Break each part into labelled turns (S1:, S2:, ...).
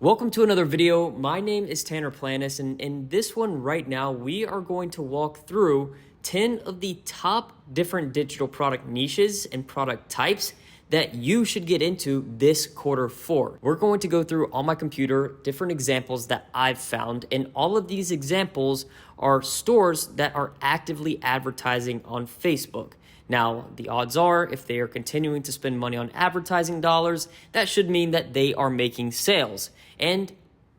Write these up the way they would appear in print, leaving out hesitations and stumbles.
S1: Welcome to another video. My name is Tanner Planis, and in this one right now, we are going to walk through 10 of the top different digital product niches and product types that you should get into this Q4. We're going to go through on my computer different examples that I've found, and all of these examples are stores that are actively advertising on Facebook. Now, the odds are, if they are continuing to spend money on advertising dollars, that should mean that they are making sales. And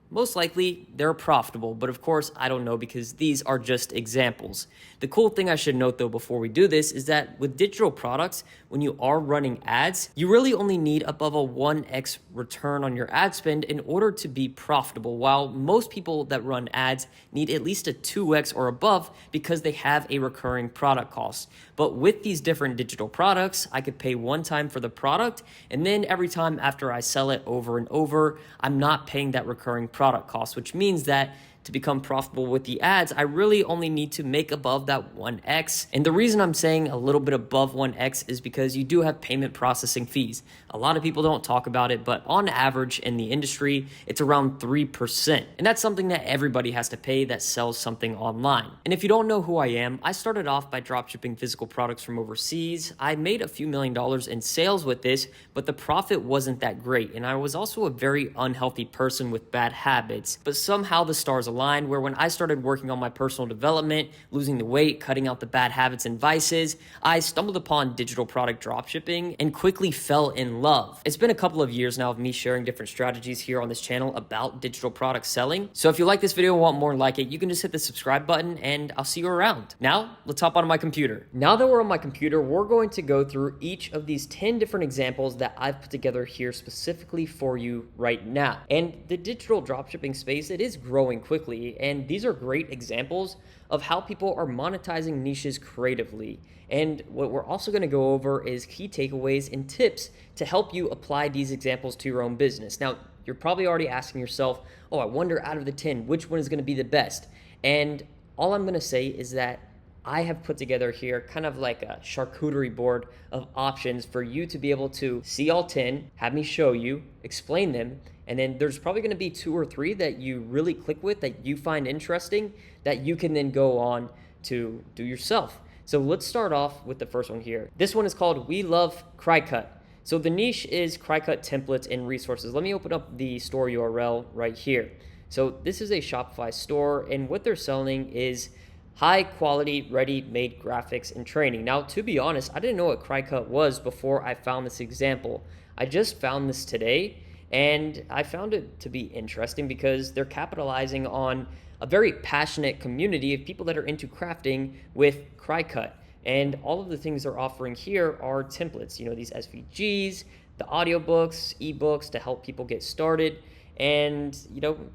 S1: most likely, they're profitable, but of course, I don't know because these are just examples. The cool thing I should note though before we do this is that with digital products, when you are running ads, you really only need above a 1x return on your ad spend in order to be profitable, while most people that run ads need at least a 2x or above because they have a recurring product cost. But with these different digital products, I could pay one time for the product, and then every time after I sell it over and over, I'm not paying that recurring product cost, which means that to become profitable with the ads, I really only need to make above that 1x. And the reason I'm saying a little bit above 1x is because you do have payment processing fees. A lot of people don't talk about it, but on average in the industry, it's around 3%. And that's something that everybody has to pay that sells something online. And if you don't know who I am, I started off by dropshipping physical products from overseas. I made a few $1,000,000 in sales with this, but the profit wasn't that great. And I was also a very unhealthy person with bad habits. But somehow the stars aligned, where when I started working on my personal development, losing the weight, cutting out the bad habits and vices, I stumbled upon digital product dropshipping and quickly fell in love. It's been a couple of years now of me sharing different strategies here on this channel about digital product selling. So if you like this video and want more like it, you can just hit the subscribe button and I'll see you around. Now, let's hop on my computer. Now that we're on my computer, we're going to go through each of these 10 different examples that I've put together here specifically for you right now. And the digital dropshipping space, it is growing quickly, and these are great examples of how people are monetizing niches creatively. And what we're also going to go over is key takeaways and tips to help you apply these examples to your own business. Now, you're probably already asking yourself, oh, I wonder out of the 10, which one is going to be the best? And all I'm going to say is that I have put together here kind of like a charcuterie board of options for you to be able to see all 10, have me show you, explain them, and then there's probably going to be 2 or 3 that you really click with, that you find interesting, that you can then go on to do yourself. So let's start off with the first one here. This one is called We Love Cricut. So the niche is Cricut templates and resources. Let me open up the store URL right here. So this is a Shopify store, and what they're selling is high quality, ready-made graphics and training. Now, to be honest, I didn't know what Cricut was before I found this example. I just found this today, and I found it to be interesting because they're capitalizing on a very passionate community of people that are into crafting with Cricut. And all of the things they're offering here are templates, these SVGs, the audiobooks, ebooks to help people get started, and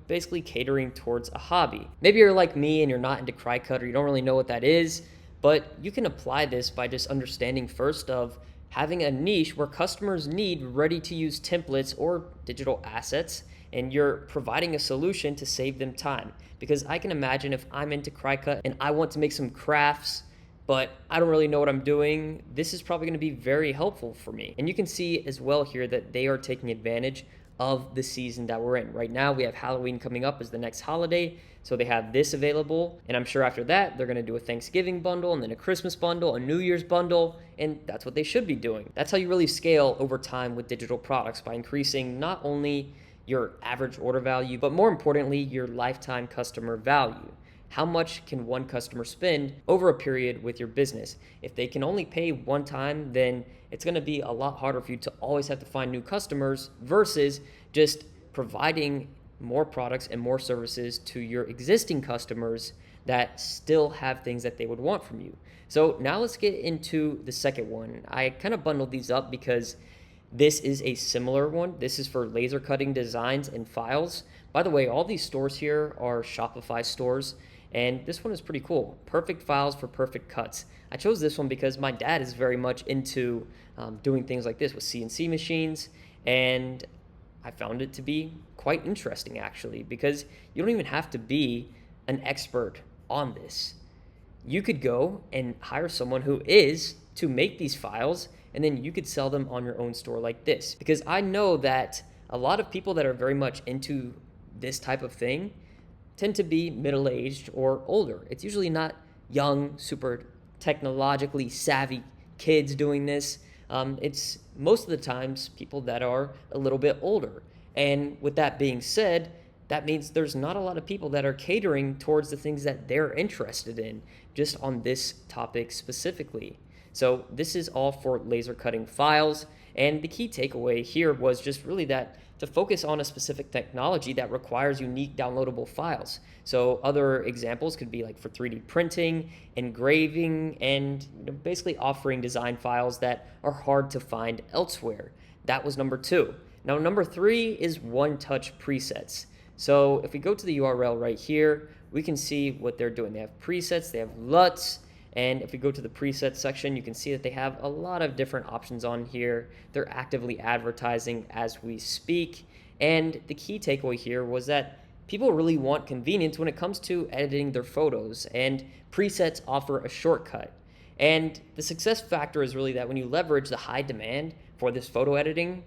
S1: basically catering towards a hobby. Maybe you're like me and you're not into Cricut, or you don't really know what that is, but you can apply this by just understanding first of having a niche where customers need ready-to-use templates or digital assets, and you're providing a solution to save them time. Because I can imagine if I'm into Cricut and I want to make some crafts, but I don't really know what I'm doing, this is probably going to be very helpful for me. And you can see as well here that they are taking advantage of the season that we're in. Right now, we have Halloween coming up as the next holiday, so they have this available, and I'm sure after that, they're gonna do a Thanksgiving bundle, and then a Christmas bundle, a New Year's bundle, and that's what they should be doing. That's how you really scale over time with digital products, by increasing not only your average order value, but more importantly, your lifetime customer value. How much can one customer spend over a period with your business? If they can only pay one time, then it's going to be a lot harder for you to always have to find new customers versus just providing more products and more services to your existing customers that still have things that they would want from you. So now let's get into the second one. I kind of bundled these up because this is a similar one. This is for laser cutting designs and files. By the way, all these stores here are Shopify stores. And this one is pretty cool. Perfect files for perfect cuts. I chose this one because my dad is very much into doing things like this with CNC machines. And I found it to be quite interesting, actually, because you don't even have to be an expert on this. You could go and hire someone who is to make these files, and then you could sell them on your own store like this. Because I know that a lot of people that are very much into this type of thing tend to be middle-aged or older. It's usually not young, super technologically savvy kids doing this. It's most of the times people that are a little bit older. And with that being said, that means there's not a lot of people that are catering towards the things that they're interested in, just on this topic specifically. So this is all for laser cutting files. And the key takeaway here was just really that to focus on a specific technology that requires unique downloadable files. So other examples could be like for 3D printing, engraving, and basically offering design files that are hard to find elsewhere. That was number 2. Now, number 3 is one-touch presets. So if we go to the URL right here, we can see what they're doing. They have presets, they have LUTs, and if we go to the presets section, you can see that they have a lot of different options on here. They're actively advertising as we speak. And the key takeaway here was that people really want convenience when it comes to editing their photos, and presets offer a shortcut. And the success factor is really that when you leverage the high demand for this photo editing,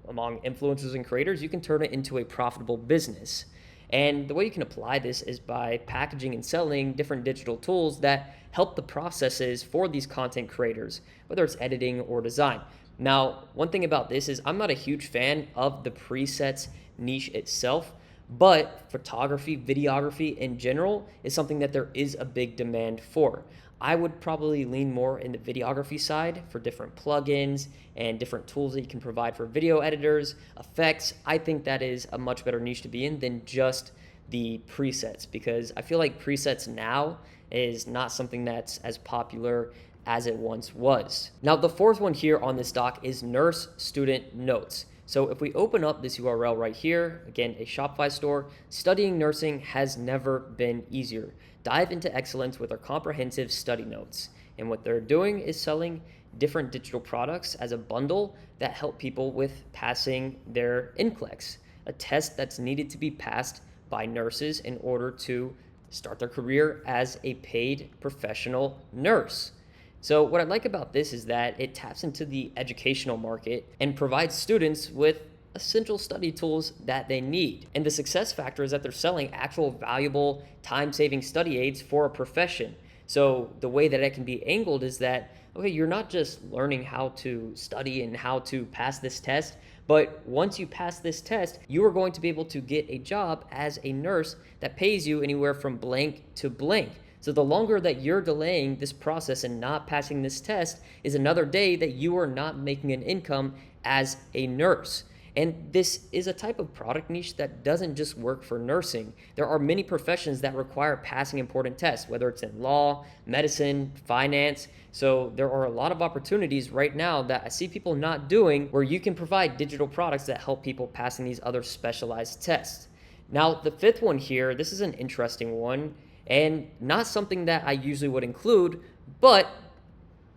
S1: among influencers and creators, you can turn it into a profitable business. And the way you can apply this is by packaging and selling different digital tools that help the processes for these content creators, whether it's editing or design. Now, one thing about this is I'm not a huge fan of the presets niche itself, but photography, videography in general is something that there is a big demand for. I would probably lean more in the videography side for different plugins and different tools that you can provide for video editors, effects. I think that is a much better niche to be in than just the presets, because I feel like presets now is not something that's as popular as it once was. Now, the 4th one here on this doc is nurse student notes. So if we open up this URL right here, again, a Shopify store, studying nursing has never been easier. Dive into excellence with our comprehensive study notes. And what they're doing is selling different digital products as a bundle that help people with passing their NCLEX, a test that's needed to be passed by nurses in order to start their career as a paid professional nurse. So what I like about this is that it taps into the educational market and provides students with essential study tools that they need. And the success factor is that they're selling actual valuable time-saving study aids for a profession. So the way that it can be angled is that, okay, you're not just learning how to study and how to pass this test, but once you pass this test, you are going to be able to get a job as a nurse that pays you anywhere from blank to blank. So the longer that you're delaying this process and not passing this test is another day that you are not making an income as a nurse. And this is a type of product niche that doesn't just work for nursing. There are many professions that require passing important tests, whether it's in law, medicine, finance. So there are a lot of opportunities right now that I see people not doing where you can provide digital products that help people passing these other specialized tests. Now, the 5th one here, this is an interesting one and not something that I usually would include, but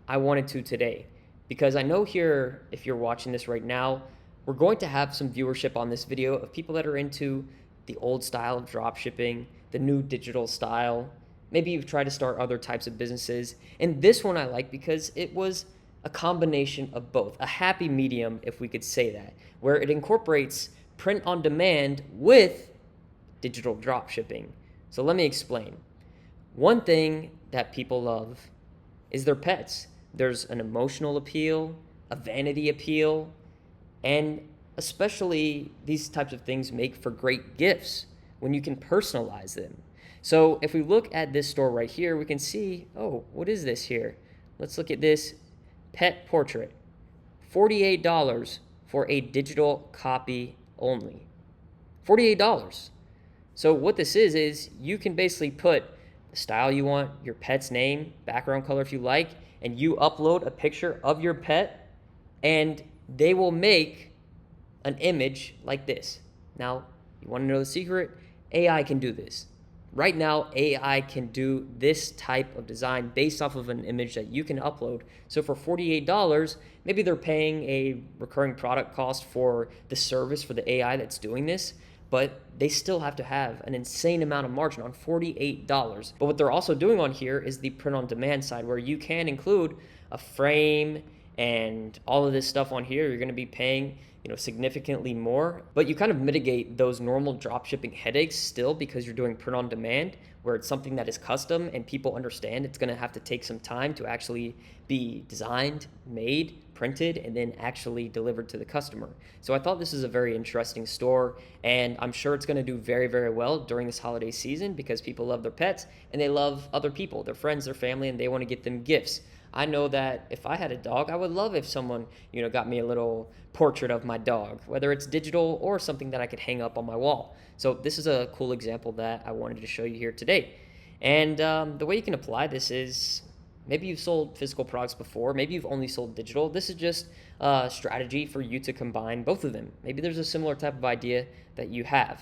S1: I wanted to today because I know here, if you're watching this right now, we're going to have some viewership on this video of people that are into the old style of dropshipping, the new digital style. Maybe you've tried to start other types of businesses. And this one I like because it was a combination of both, a happy medium, if we could say that, where it incorporates print on demand with digital dropshipping. So let me explain. One thing that people love is their pets. There's an emotional appeal, a vanity appeal, and especially these types of things make for great gifts when you can personalize them. So if we look at this store right here, we can see, oh, what is this here? Let's look at this pet portrait. $48 for a digital copy only. $48. So what this is you can basically put the style you want, your pet's name, background color if you like, and you upload a picture of your pet, and they will make an image like this. Now, you want to know the secret? AI can do this. Right now, AI can do this type of design based off of an image that you can upload. So for $48, maybe they're paying a recurring product cost for the service for the AI that's doing this, but they still have to have an insane amount of margin on $48. But what they're also doing on here is the print on demand side, where you can include a frame and all of this stuff on here, you're going to be paying significantly more, but you kind of mitigate those normal drop shipping headaches still because you're doing print on demand, where it's something that is custom and people understand it's going to have to take some time to actually be designed, made, printed, and then actually delivered to the customer. So I thought this is a very interesting store, and I'm sure it's going to do very, very well during this holiday season because people love their pets and they love other people, their friends, their family, and they want to get them gifts. I know that if I had a dog, I would love if someone, got me a little portrait of my dog, whether it's digital or something that I could hang up on my wall. So this is a cool example that I wanted to show you here today. And the way you can apply this is maybe you've sold physical products before, maybe you've only sold digital. This is just a strategy for you to combine both of them. Maybe there's a similar type of idea that you have.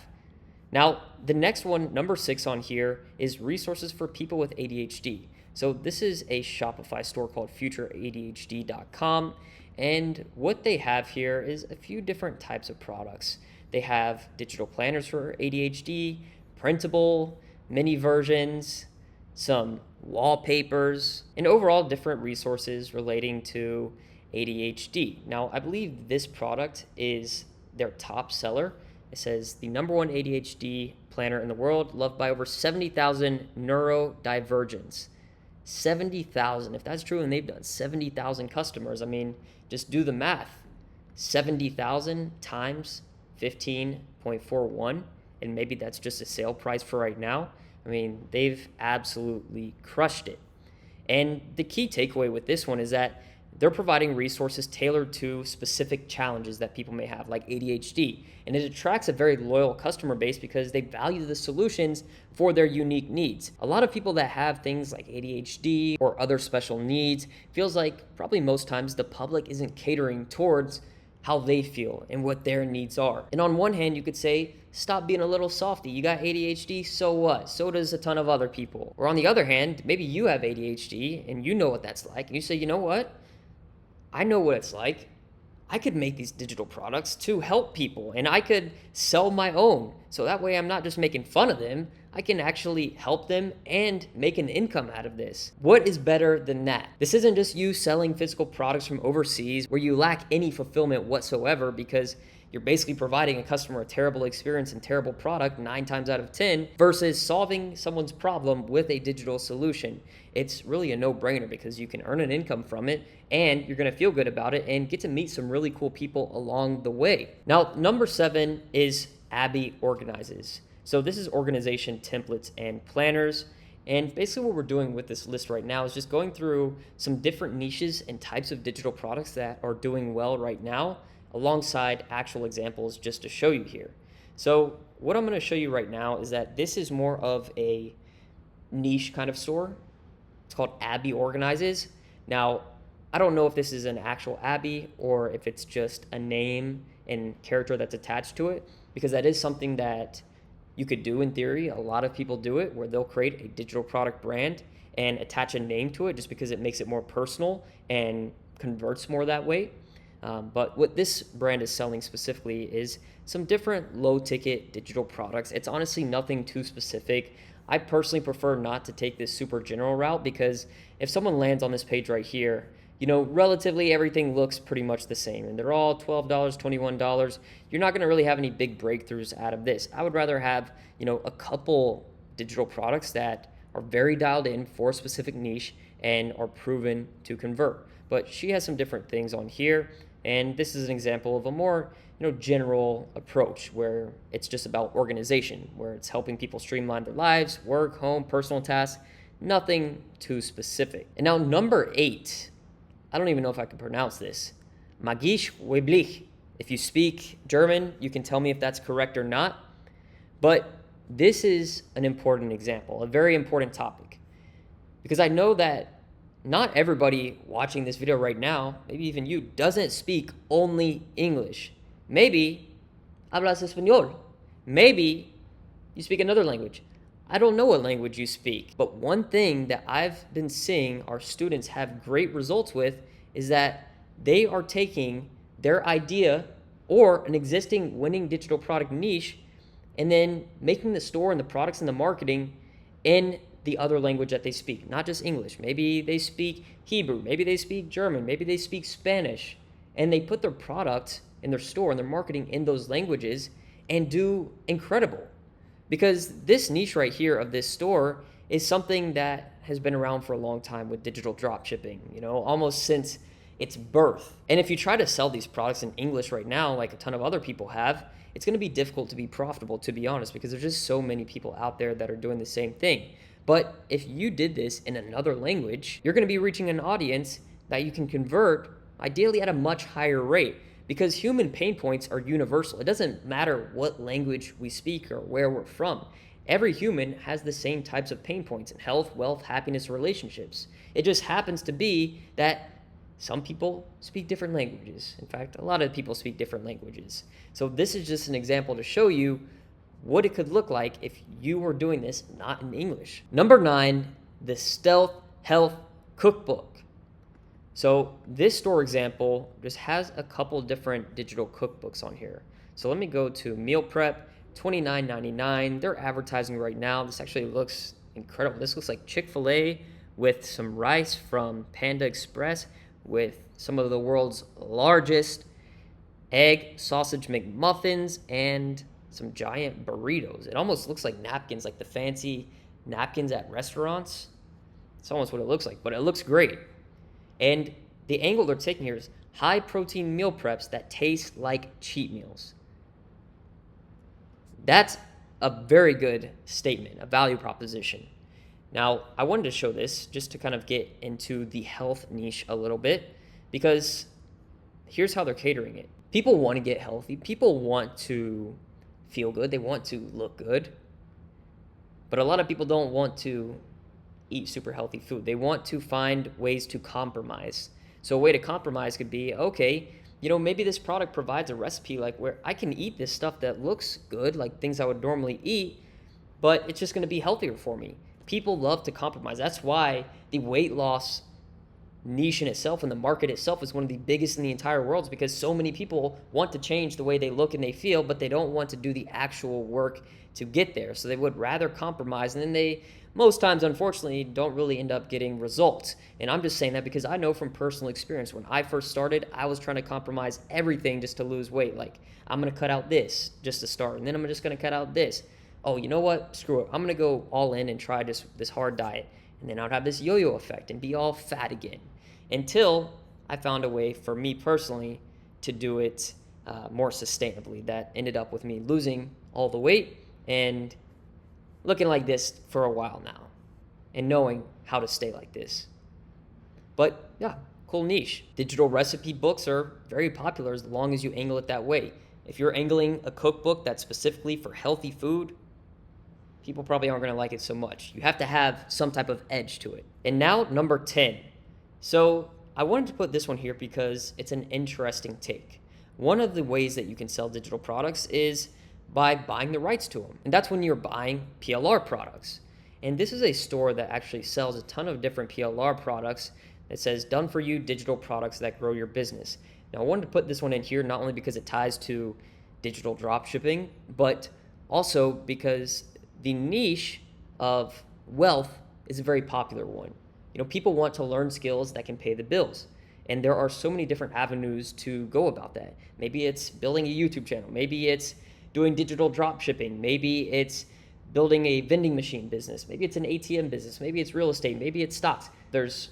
S1: Now, the next one, number 6 on here, is resources for people with ADHD. So this is a Shopify store called futureadhd.com. And what they have here is a few different types of products. They have digital planners for ADHD, printable, mini versions, some wallpapers, and overall different resources relating to ADHD. Now, I believe this product is their top seller. It says the number one ADHD planner in the world, loved by over 70,000 neurodivergents. 70,000. If that's true and they've done 70,000 customers, I mean, just do the math. 70,000 times 15.41, and maybe that's just a sale price for right now. I mean, they've absolutely crushed it. And the key takeaway with this one is that they're providing resources tailored to specific challenges that people may have, like ADHD. And it attracts a very loyal customer base because they value the solutions for their unique needs. A lot of people that have things like ADHD or other special needs feels like probably most times the public isn't catering towards how they feel and what their needs are. And on one hand, you could say, stop being a little softy. You got ADHD, so what? So does a ton of other people. Or on the other hand, maybe you have ADHD and you know what that's like. And you say, you know what? I know what it's like. I could make these digital products to help people, and I could sell my own. So that way I'm not just making fun of them. I can actually help them and make an income out of this. What is better than that? This isn't just you selling physical products from overseas where you lack any fulfillment whatsoever because you're basically providing a customer a terrible experience and terrible product 9 times out of 10 versus solving someone's problem with a digital solution. It's really a no-brainer because you can earn an income from it and you're going to feel good about it and get to meet some really cool people along the way. Now, number 7 is Abby Organizes. So this is organization templates and planners. And basically what we're doing with this list right now is just going through some different niches and types of digital products that are doing well right now, alongside actual examples just to show you here. So what I'm going to show you right now is that this is more of a niche kind of store. It's called Abby Organizes. Now, I don't know if this is an actual Abby or if it's just a name and character that's attached to it, because that is something that you could do in theory. A lot of people do it where they'll create a digital product brand and attach a name to it just because it makes it more personal and converts more that way. But what this brand is selling specifically is some different low-ticket digital products. It's honestly nothing too specific. I personally prefer not to take this super general route because if someone lands on this page right here, relatively everything looks pretty much the same. And they're all $12, $21. You're not going to really have any big breakthroughs out of this. I would rather have, a couple digital products that are very dialed in for a specific niche and are proven to convert. But she has some different things on here. And this is an example of a more, general approach where it's just about organization, where it's helping people streamline their lives, work, home, personal tasks, nothing too specific. And now number 8, I don't even know if I can pronounce this. Magisch Weiblich. If you speak German, you can tell me if that's correct or not. But this is an important example, a very important topic, because I know that not everybody watching this video right now, maybe even you, doesn't speak only English. Maybe hablas español. Maybe you speak another language. I don't know what language you speak, but one thing that I've been seeing our students have great results with is that they are taking their idea or an existing winning digital product niche and then making the store and the products and the marketing in the other language that they speak, not just English. Maybe they speak Hebrew, maybe they speak German, maybe they speak Spanish, and they put their product in their store and their marketing in those languages and do incredible. Because this niche right here of this store is something that has been around for a long time with digital drop shipping, almost since its birth. And if you try to sell these products in English right now, like a ton of other people have, it's going to be difficult to be profitable, to be honest, because there's just so many people out there that are doing the same thing. But if you did this in another language, you're going to be reaching an audience that you can convert ideally at a much higher rate, because human pain points are universal. It doesn't matter what language we speak or where we're from. Every human has the same types of pain points in health, wealth, happiness, relationships. It just happens to be that some people speak different languages. In fact, a lot of people speak different languages. So this is just an example to show you what it could look like if you were doing this not in English. Number 9, the Stealth Health Cookbook. So this store example just has a couple different digital cookbooks on here. So let me go to meal prep, $29.99. They're advertising right now. This actually looks incredible. This looks like Chick-fil-A with some rice from Panda Express with some of the world's largest egg sausage McMuffins and some giant burritos. It almost looks like napkins, like the fancy napkins at restaurants. It's almost what it looks like, but it looks great. And the angle they're taking here is high protein meal preps that taste like cheat meals. That's a very good statement, a value proposition. Now, I wanted to show this just to kind of get into the health niche a little bit, because here's how they're catering it. People want to get healthy. People want to feel good. They want to look good. But a lot of people don't want to eat super healthy food. They want to find ways to compromise. So a way to compromise could be, okay, maybe this product provides a recipe like where I can eat this stuff that looks good, like things I would normally eat, but it's just going to be healthier for me. People love to compromise. That's why the weight loss niche in itself and the market itself is one of the biggest in the entire world, is because so many people want to change the way they look and they feel, but they don't want to do the actual work to get there. So they would rather compromise, and then they most times, unfortunately, don't really end up getting results. And I'm just saying that because I know from personal experience, when I first started, I was trying to compromise everything just to lose weight. Like, I'm going to cut out this just to start, and then I'm just going to cut out this. Oh, you know what? Screw it. I'm going to go all in and try this hard diet. And then I'd have this yo-yo effect and be all fat again, until I found a way for me personally to do it more sustainably. That ended up with me losing all the weight and looking like this for a while now and knowing how to stay like this. But yeah, cool niche. Digital recipe books are very popular as long as you angle it that way. If you're angling a cookbook that's specifically for healthy food, people probably aren't going to like it so much. You have to have some type of edge to it. And now, number 10. So I wanted to put this one here because it's an interesting take. One of the ways that you can sell digital products is by buying the rights to them. And that's when you're buying PLR products. And this is a store that actually sells a ton of different PLR products that says done for you digital products that grow your business. Now I wanted to put this one in here not only because it ties to digital drop shipping, but also because the niche of wealth is a very popular one. People want to learn skills that can pay the bills. And there are so many different avenues to go about that. Maybe it's building a YouTube channel. Maybe it's doing digital drop shipping. Maybe it's building a vending machine business. Maybe it's an ATM business. Maybe it's real estate. Maybe it's stocks. There's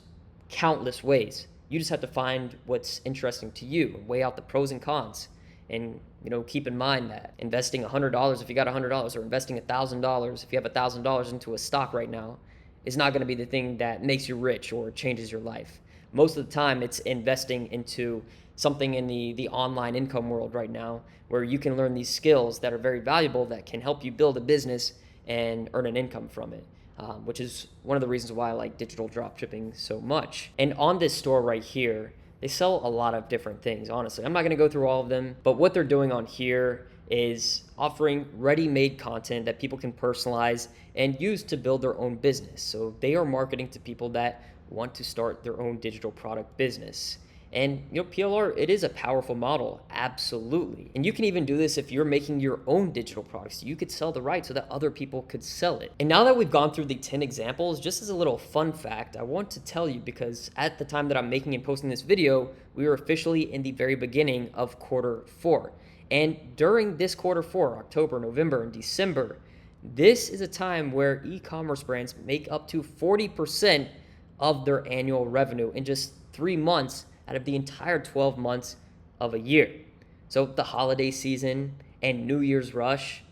S1: countless ways. You just have to find what's interesting to you and weigh out the pros and cons. And, keep in mind that investing $100 if you got $100, or investing $1,000 if you have $1,000 into a stock right now, is not going to be the thing that makes you rich or changes your life. Most of the time, it's investing into something in the online income world right now, where you can learn these skills that are very valuable that can help you build a business and earn an income from it, which is one of the reasons why I like digital drop shipping so much. And on this store right here, they sell a lot of different things, honestly. I'm not going to go through all of them, but what they're doing on here is offering ready-made content that people can personalize and use to build their own business. So they are marketing to people that want to start their own digital product business. And PLR, it is a powerful model, absolutely. And you can even do this if you're making your own digital products. You could sell the rights so that other people could sell it. And now that we've gone through the 10 examples, just as a little fun fact, I want to tell you, because at the time that I'm making and posting this video, we were officially in the very beginning of Q4. And during this Q4, October, November, and December, this is a time where e-commerce brands make up to 40% of their annual revenue in just 3 months out of the entire 12 months of a year. So the holiday season and New Year's rush,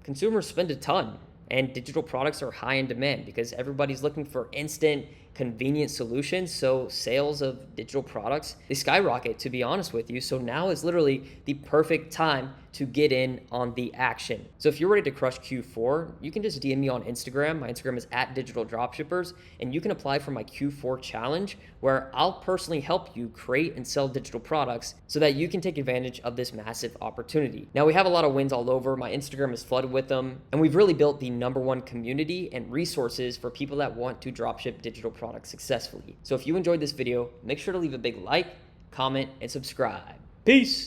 S1: consumers spend a ton, and digital products are high in demand because everybody's looking for instant, convenient solutions. So sales of digital products, they skyrocket, to be honest with you. So now is literally the perfect time to get in on the action. So if you're ready to crush Q4, you can just DM me on Instagram. My Instagram is @digitaldropshippers, and you can apply for my Q4 challenge, where I'll personally help you create and sell digital products so that you can take advantage of this massive opportunity. Now, we have a lot of wins all over. My Instagram is flooded with them, and we've really built the #1 community and resources for people that want to dropship digital products successfully. So if you enjoyed this video, make sure to leave a big like, comment, and subscribe. Peace.